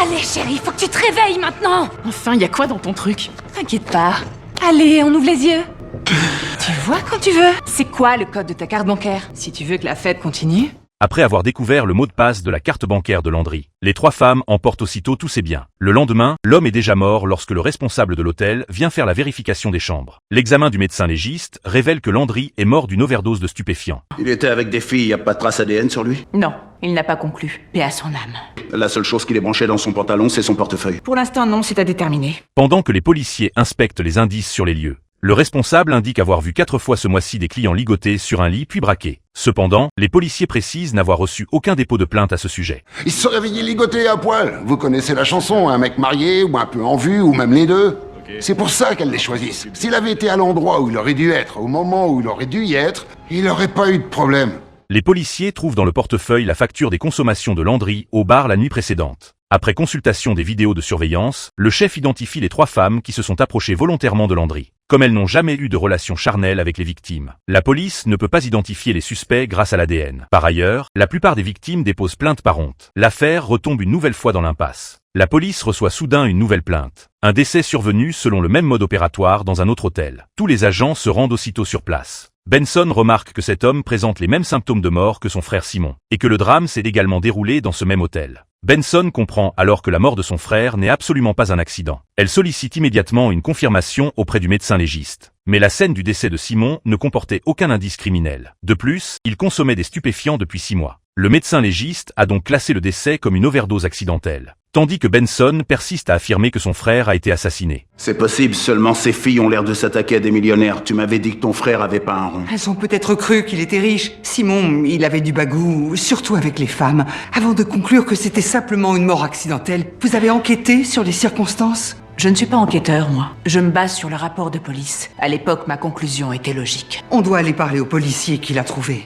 Allez chérie, faut que tu te réveilles maintenant. Enfin, y a quoi dans ton truc? T'inquiète pas. Allez, on ouvre les yeux. Tu vois quand tu veux. C'est quoi le code de ta carte bancaire? Si tu veux que la fête continue. Après avoir découvert le mot de passe de la carte bancaire de Landry, les trois femmes emportent aussitôt tous ses biens. Le lendemain, l'homme est déjà mort lorsque le responsable de l'hôtel vient faire la vérification des chambres. L'examen du médecin légiste révèle que Landry est mort d'une overdose de stupéfiants. Il était avec des filles, y a pas de trace ADN sur lui? Non, il n'a pas conclu. Paix à son âme. La seule chose qu'il est branché dans son pantalon, c'est son portefeuille. Pour l'instant, non, c'est à déterminer. Pendant que les policiers inspectent les indices sur les lieux, le responsable indique avoir vu 4 fois ce mois-ci des clients ligotés sur un lit puis braqués. Cependant, les policiers précisent n'avoir reçu aucun dépôt de plainte à ce sujet. Il se réveillait ligoté à poil. Vous connaissez la chanson, un mec marié, ou un peu en vue, ou même les deux. C'est pour ça qu'elles les choisissent. S'il avait été à l'endroit où il aurait dû être, au moment où il aurait dû y être, il n'aurait pas eu de problème. Les policiers trouvent dans le portefeuille la facture des consommations de Landry au bar la nuit précédente. Après consultation des vidéos de surveillance, le chef identifie les 3 femmes qui se sont approchées volontairement de Landry. Comme elles n'ont jamais eu de relation charnelle avec les victimes, la police ne peut pas identifier les suspects grâce à l'ADN. Par ailleurs, la plupart des victimes déposent plainte par honte. L'affaire retombe une nouvelle fois dans l'impasse. La police reçoit soudain une nouvelle plainte. Un décès survenu selon le même mode opératoire dans un autre hôtel. Tous les agents se rendent aussitôt sur place. Benson remarque que cet homme présente les mêmes symptômes de mort que son frère Simon, et que le drame s'est également déroulé dans ce même hôtel. Benson comprend alors que la mort de son frère n'est absolument pas un accident. Elle sollicite immédiatement une confirmation auprès du médecin légiste. Mais la scène du décès de Simon ne comportait aucun indice criminel. De plus, il consommait des stupéfiants depuis 6 mois. Le médecin légiste a donc classé le décès comme une overdose accidentelle. Tandis que Benson persiste à affirmer que son frère a été assassiné. C'est possible, seulement ces filles ont l'air de s'attaquer à des millionnaires. Tu m'avais dit que ton frère avait pas un rond. Elles ont peut-être cru qu'il était riche. Simon, il avait du bagou, surtout avec les femmes. Avant de conclure que c'était simplement une mort accidentelle, vous avez enquêté sur les circonstances? Je ne suis pas enquêteur, moi. Je me base sur le rapport de police. À l'époque, ma conclusion était logique. On doit aller parler au policier qui l'a trouvé.